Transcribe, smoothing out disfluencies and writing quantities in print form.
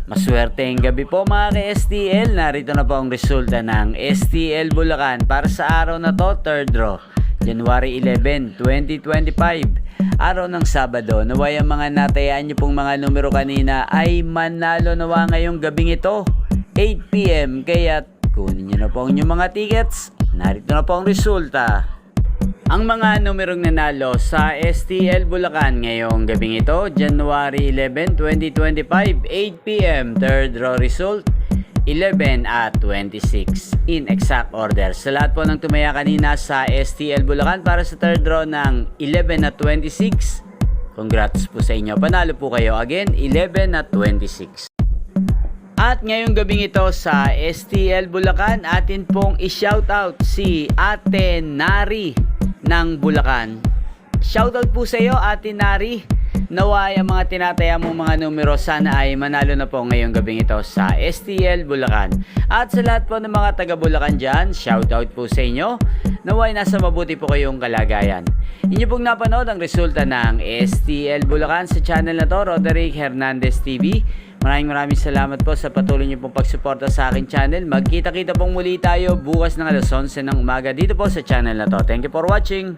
Maswerteng gabi po mga ka-STL. Narito na po ang resulta ng STL Bulacan para sa araw na to, third draw, January 11, 2025. Araw ng Sabado. Naway ang mga natayaan nyo pong mga numero kanina ay manalo nawa ngayong gabing ito, 8 PM. Kaya kunin nyo na po ang inyong mga tickets. Narito na po ang resulta. Ang mga numerong nanalo sa STL Bulacan ngayong gabing ito, January 11, 2025, 8 PM, third draw result, 11 at 26 in exact order. Sa lahat po ng tumaya kanina sa STL Bulacan para sa third draw ng 11 at 26, congrats po sa inyo. Panalo po kayo again, 11 at 26. At ngayong gabing ito sa STL Bulacan, atin pong i-shoutout si Ate Nari ng Bulacan. Shoutout po sa iyo, Ate Nari. Naway ang mga tinataya mong mga numero sana ay manalo na po ngayong gabing ito sa STL Bulacan. At sa lahat po ng mga taga Bulacan dyan, shoutout po sa inyo. Naway nasa mabuti po kayong kalagayan. Inyo pong napanood ang resulta ng STL Bulacan sa channel na to, Roderick Hernandez TV. Maraming salamat po sa patuloy niyo pong pagsuporta sa aking channel. Magkita-kita pong muli tayo bukas ng alas 11 ng umaga dito po sa channel na to. Thank you for watching.